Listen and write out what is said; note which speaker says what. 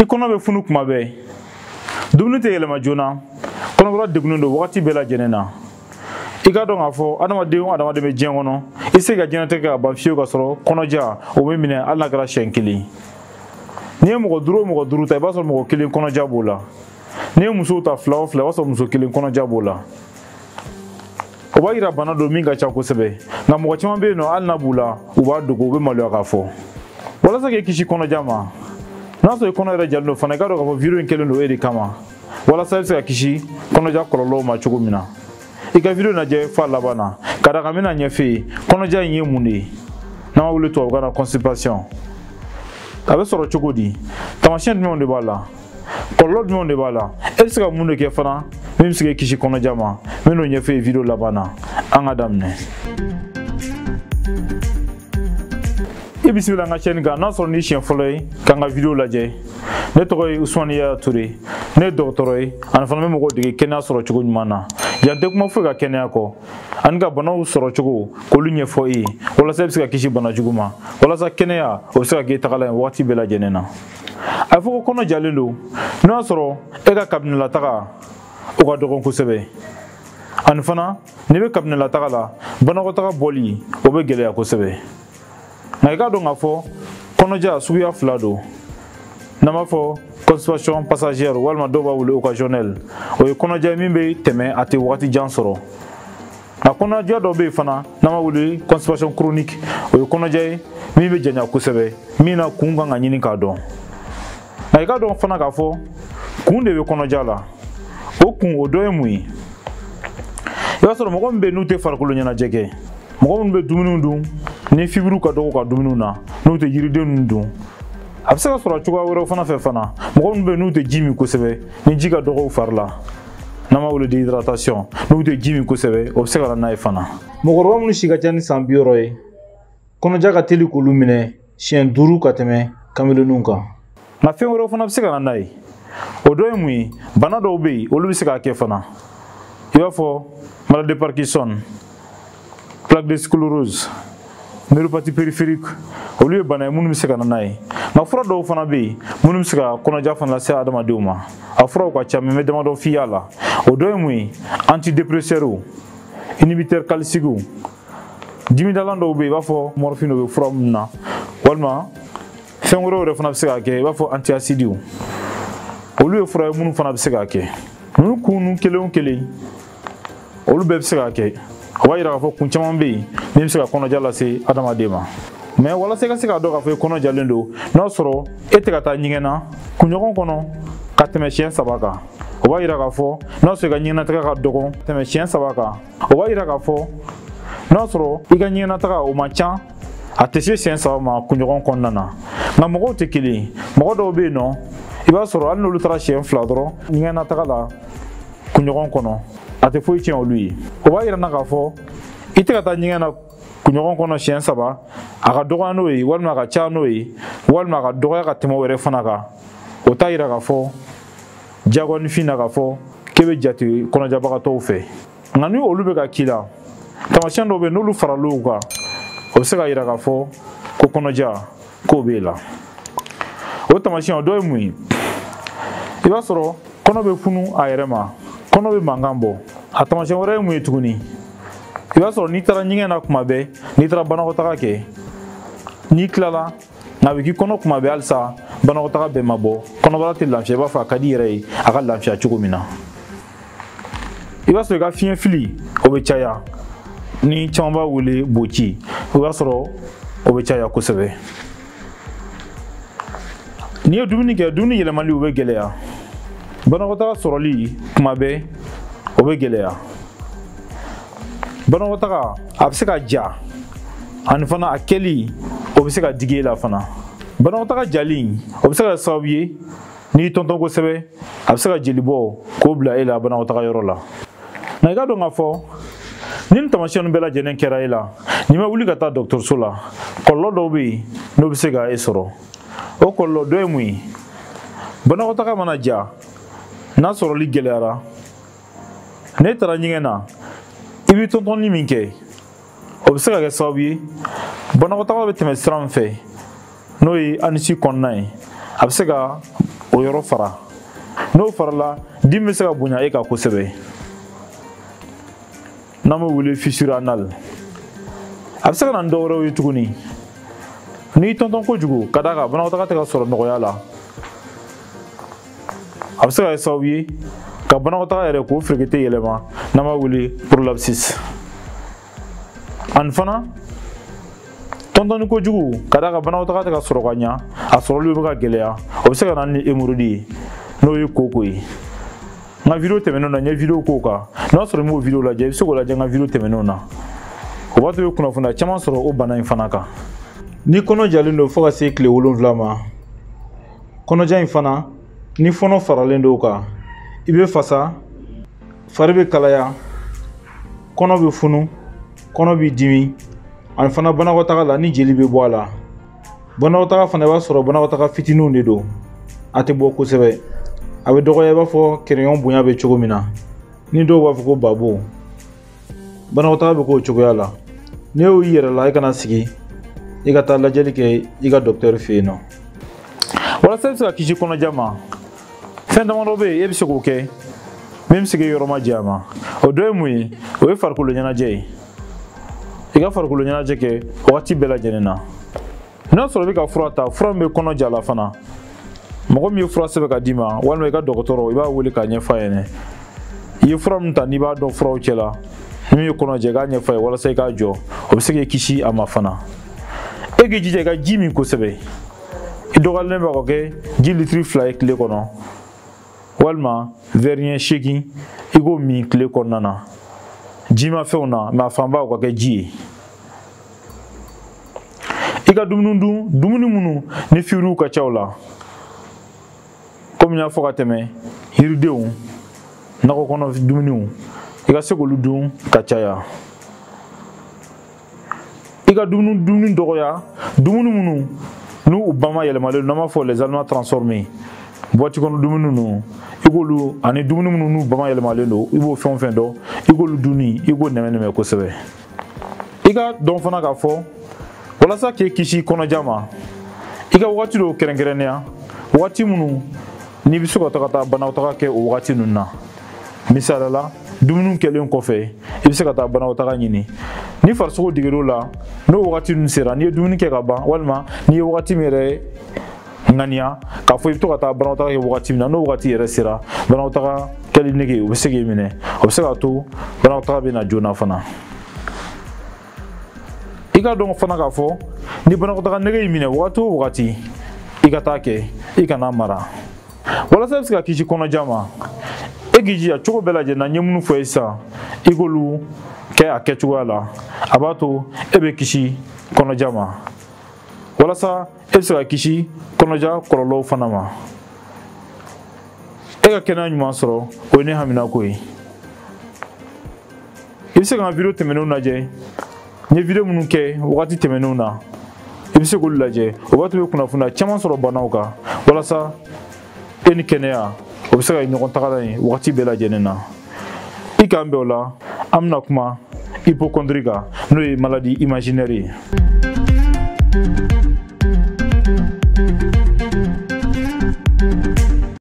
Speaker 1: I kɔnɔ bɛ funu kuma bɛɛ dumuni tɛ yɛlɛma joona kɔnɔbara degunnen don wagati bɛɛ lajɛlen na I ka dɔn k'a fɔ adamaden o adamaden bɛ diɲɛ kɔnɔ I se ka diɲɛnatigɛ ka ban fiyewu ka sɔrɔ kɔnɔja o bɛ minɛ hali n'a kɛra siɲɛ kelen n'i ye mɔgɔ duuru o mɔgɔ duuru ta I b'a sɔrɔ mɔgɔ kelen kɔnɔja b'o la n'i ye musow ta fila o fila I b'a sɔrɔ muso kelen kɔnɔja b'o la o b'a yira bana don min ka ca kosɛbɛ nka mɔgɔ caman bɛ yen nɔ hali n'a b'u la u b'a dogo u bɛ maloya k'a fɔ walasa k'i kisi kɔnɔja ma n'a sɔrɔ I kɔnɔ yɛrɛ jalen don fana I ka dɔn k'a fɔ virus in kelen don e de kama walasa I bɛ se ka kisi kɔnɔja kɔlɔlɔw ma cogo min na I ka video lajɛ f'a laban na ka d'a kan n bɛna ɲɛfɔ ye kɔnɔja in ye mun de ye n'an b'a wele tubabukan na constipation a bɛ sɔrɔ cogo di taamasiyɛn jumɛnw de b'a la kɔlɔlɔ jumɛnw de b'a la e bɛ se ka mun de kɛ fana min bɛ se k'i kisi kɔnɔja ma n bɛ n'o ɲɛfɔ ye video laban na an ka daminɛ I bisimila an ka chaîne kan n'a sɔrɔ ni siɲɛ fɔlɔ ye k'an ka video lajɛ ne tɔgɔ ye Usumani Yaya Ture ne ye dɔgɔtɔrɔ ye ani fana bɛ mɔgɔw dege kɛnɛya sɔrɔ cogo ɲuman na yan tɛ kuma foyi ka kɛnɛya kɔ ani ka banaw sɔrɔ cogo k'olu ɲɛfɔ I ye walasa I bɛ se ka kisi bana jugu ma walasa kɛnɛya o bɛ se ka kɛ I tagalan ye wagati bɛɛ lajɛlen na a bɛ fɔ ko kɔnɔ jalen don n'o y'a sɔrɔ e ka kabinilataga o ka dɔgɔn kosɛbɛ ani fana n'i bɛ kabinilataga la banakɔtaga bɔli o bɛ gɛlɛya kosɛbɛ nka I ka dɔn k'a fɔ kɔnɔja suguya fila don n'an b'a fɔ constipation passagère walima dɔw b'a wele occasionnelle o ye kɔnɔja min bɛ tɛmɛ a tɛ wagati jan sɔrɔ nka kɔnɔja dɔ bɛ yen fana n'an b'a wele constipation chronique o ye kɔnɔja ye min bɛ janya kosɛbɛ min na kun kan ka ɲini k'a dɔn nka I ka dɔn fana k'a fɔ kun de bɛ kɔnɔja la o kun o dɔ ye mun ye I b'a sɔrɔ mɔgɔ min bɛ yen n'u tɛ farikolo ɲɛnajɛ kɛ mɔgɔ minnu bɛ dumuniw dun ni fibriw ka dɔgɔ u ka dumuniw na n'u tɛ yiriden ninnu dun a bɛ se ka sɔrɔ cogoya wɛrɛw fana fɛ fana mɔgɔ minnu bɛ yen n'u tɛ ji min kosɛbɛ ni ji ka dɔgɔ u fari la n'an b'a wele déhydratation n'u tɛ ji min kosɛbɛ o bɛ se ka na n'a ye fana mɔgɔkɔrɔba minnu si ka ca ni san 60 ye kɔnɔja ka teli k'olu minɛ siɲɛ 5 ka tɛmɛ kamelenninw kan nka fɛn wɛrɛw fana bɛ se ka na n'a ye o dɔ ye mun ye bana dɔw bɛ yen olu bɛ se k'a kɛ fana I b'a fɔ maladie de Parkinson plaque de sclérose neuropathie périphérique olu ye bana ye minnu bɛ se ka na n'a ye nka fura dɔw fana bɛ yen minnu bɛ se ka kɔnɔja fana lase adamadenw ma a furaw ka ca mɛ n bɛ damadɔ f'i y'a la o dɔ ye mun ye antidépresseurs inhibiteurs calciques dimidalan dɔw bɛ yen I b'a fɔ morphine bɛ fura minnu na walima fɛn wɛrɛw yɛrɛ fana bɛ se k'a kɛ I b'a fɔ antiacides olu ye fura ye minnu fana bɛ se k'a kɛ ninnu kun ninnu kelen o kelen olu bɛɛ bɛ se k'a kɛ o b'a yira k'a fɔ kun caman bɛ yen min bɛ se ka kɔnɔja lase adamaden ma mɛ walasa I ka se k'a dɔn k'a fɔ I kɔnɔjalen don n'a sɔrɔ e tɛ ka taa ɲɛgɛn na kunɲɔgɔn kɔnɔ ka tɛmɛ siɲɛ 3 kan o b'a yira k'a fɔ n'a sɔrɔ I ka ɲɛgɛnataga ka dɔgɔ tɛmɛ siɲɛ 3 kan o b'a yira k'a fɔ n'a sɔrɔ I ka ɲɛgɛnataga o man ca a tɛ se siɲɛ 3 ma kunɲɔgɔn kɔnɔna na nka mɔgɔw tɛ kelen ye mɔgɔ dɔw bɛ yen nɔ I b'a sɔrɔ hali n'olu taara siɲɛ 2 dɔrɔn ɲɛgɛnataga la kunɲɔgɔn kɔnɔ a tɛ foyi tiɲɛ olu ye o b'a yira na k'a fɔ I tɛ ka taa ɲɛgɛn na kunɲɔgɔn kɔnɔ siɲɛ 3 a ka dɔgɔya n'o ye walima a ka ca n'o ye walima a ka dɔgɔya ka tɛmɛ o wɛrɛ fana kan o t'a yira k'a fɔ diyagoyanifin na k'a fɔ k'e bɛ jate kɔnɔjabagatɔw fɛ nka ni olu bɛ ka k'i la taamasiyɛn dɔw bɛ yen n'olu faral'o kan o bɛ se ka yira k'a fɔ ko kɔnɔja k'o b'e la o taamasiyɛn o dɔ ye mun ye I b'a sɔrɔ kɔnɔ bɛ funu a yɛrɛ ma kɔnɔ bɛ mankan bɔ a taamasiyɛn wɛrɛ ye mun ye tuguni I b'a sɔrɔ n'i taara ɲɛgɛn na kuma bɛɛ n'i taara banakɔtaga kɛ n'i tilala nka a bɛ k'i kɔnɔ kuma bɛɛ halisa banakɔtaga bɛɛ ma bɔ kɔnɔbara tɛ lafiya I b'a fɔ a ka di I yɛrɛ ye a ka lafiya cogo min na I b'a sɔrɔ I ka fiɲɛ fili o bɛ caya ni caman b'a wele boci o b'a sɔrɔ o bɛ caya kosɛbɛ n'i ye dumuni kɛ dumuni yɛlɛmali o bɛ gɛlɛya banakɔtaga sɔrɔli kuma bɛɛ o bɛ gɛlɛya banakɔtaga a bɛ se ka ja ani fana a kɛli o bɛ se ka digi e la fana banakɔtaga jali o bɛ se ka kɛ sababu ye n'i tɔntɔn kosɛbɛ a bɛ se ka jeli bɔ k'o bila e la banakɔtaga yɔrɔ la nka I ka dɔn k'a fɔ ni nin taamasiyɛn bɛɛ lajɛlen kɛra e la n'i ma wuli ka taa dɔgɔtɔrɔso la kɔlɔlɔ dɔw bɛ yen n'o bɛ se ka e sɔrɔ o kɔlɔlɔ dɔ ye mun ye banakɔtaga mana ja n'a sɔrɔli gɛlɛyara n'e taara ɲɛgɛn na I bɛ tɔntɔnni min kɛ o bɛ se ka kɛ sababu ye banakɔtaga bɛ tɛmɛ sira min fɛ n'o ye anisi kɔnɔna ye a bɛ se ka o yɔrɔ fara n'o farala dimi bɛ se ka bonya e kan kosɛbɛ n'an bɛ wele fissure anal a bɛ se ka na ni dɔ wɛrɛw ye tuguni n'i tɔntɔn kojugu ka d'a kan banakɔtaga tɛ ka sɔrɔ nɔgɔya la a bɛ se ka kɛ sababu ye ka banakɔtaga yɛrɛ k'o ferekete yɛlɛma n'an b'a wele prolapsus ani fana tɔntɔnni kojugu ka d'a kan banakɔtaga tɛ ka sɔrɔ ka ɲa a sɔrɔli bɛ ka gɛlɛya o bɛ se ka na ni hémorroïde ye n'o ye koko ye n ka video tɛmɛnenw na n ye video k'o kan n'a sɔrɔ i m'o video lajɛ i bɛ se k'o lajɛ n ka video tɛmɛnenw na o b'a to i bɛ kunnafoniya caman sɔrɔ o bana in fana kan ni kɔnɔ jalen don fo ka se tile 7 ma kɔnɔja in fana ni fɔnɔ faralen don o kan i bɛ fasa fari bɛ kalaya kɔnɔ bɛ funu kɔnɔ bɛ dimi ani fana banakɔtaga la ni jeli bɛ bɔ a la banakɔtaga fana i b'a sɔrɔ banakɔtaga fitininw de don a tɛ bɔ kosɛbɛ a bɛ dɔgɔya i b'a fɔ kɛrɛɲɔgɔn bonya bɛ cogo min na ni dɔw b'a fɔ ko babo banakɔtaga bɛ k'o cogoya la n'i y'o y'i yɛrɛ la i kana sigi i ka taa lajɛli kɛ i ka dɔkitɛri fɛ yen nɔ walasa i bɛ se ka kisi kɔnɔja ma fɛn damadɔ bɛ yen e bɛ se k'o kɛ min bɛ se k'i yɔrɔ ma jɛ a ma o dɔ ye mun ye o ye farikolo ɲɛnajɛ ye i ka farikolo ɲɛnajɛ kɛ wagati bɛɛ lajɛlen na n'a sɔrɔ i bɛ ka fura ta fura min bɛ kɔnɔja la fana mɔgɔ min ye fura sɛbɛn ka d'i ma walima i ka dɔgɔtɔrɔ i b'a wele k'a ɲɛfɔ a ɲɛna i ye fura min ta n'i b'a dɔn furaw cɛ la min ye kɔnɔjɛ i k'a ɲɛfɔ a ye walasa i k'a jɔ o bɛ se k'i kisi a ma fana e k'i jija i ka ji min kosɛbɛ i dɔgɔyalen bɛ ka kɛ ji litiri 2 ye tile kɔnɔ walima verre ɲɛ 8 i k'o min tile kɔnɔna na jimafɛnw na mɛ a fanba o ka kɛ ji ye i ka dumuni dun dumuni minnu ni fibriw ka ca o la komi n y'a fɔ ka tɛmɛ yiridenw nakɔ kɔnɔ dumuniw i ka se k'olu dun ka caya i ka dumuni dɔgɔya dumuni minnu n'u bama yɛlɛmalen n'an b'a fɔ les aliments transformés boîte kɔnɔ dumuni ninnu i k'olu ani dumuni minnu n'u bama yɛlɛmalen don i b'o fɛn o fɛn dɔn i k'olu dunni i k'o nɛmɛ kosɛbɛ i ka dɔn fana k'a fɔ walasa k'e kisi kɔnɔja ma i ka wagati dɔw kɛrɛnkɛrɛnnenya wagati minnu n'i bɛ se ka taa banakɔtaga kɛ o wagati ninnu na misaliya la dumuni kɛlen kɔfɛ i bɛ se ka taa banakɔtaga ɲini ni farisogo digir'o la n'o wagati ninnu sera n'i ye dumuni kɛ ka ban walima n'i ye wagati min yɛrɛ ŋaniya k'a fɔ i bɛ to ka taa banakɔtaga kɛ wagati min na n'o wagati yɛrɛ sera banakɔtaga kɛli nege o bɛ se k'i minɛ o bɛ se k'a to banakɔtaga bɛ na joona fana i ka dɔn fana k'a fɔ ni banakɔtaga nege y'i minɛ wagati o wagati i ka taa kɛ i kana mara walasa i bɛ se ka kisi kɔnɔja ma e k'i jija cogo bɛɛ lajɛlen na n ye minnu fɔ ye sisan i k'olu kɛ a kɛcogoya la a b'a to e bɛ kisi kɔnɔja ma walasa e bɛ se ka kisi kɔnɔja kɔlɔlɔw fana ma e ka kɛnɛya ɲuman sɔrɔ o ye ne haminako ye i bɛ se ka n ka video tɛmɛnenw lajɛ n ye video minnu kɛ wagati tɛmɛnenw na i bɛ se k'olu lajɛ o b'a to i bɛ kunnafoniya caman sɔrɔ banaw kan walasa e ni kɛnɛya o bɛ se ka ɲɔgɔn tagala ye wagati bɛɛ lajɛlen na i k'an bɛn o la an bɛna kuma hypochondrie kan n'o ye maladie imaginaire ye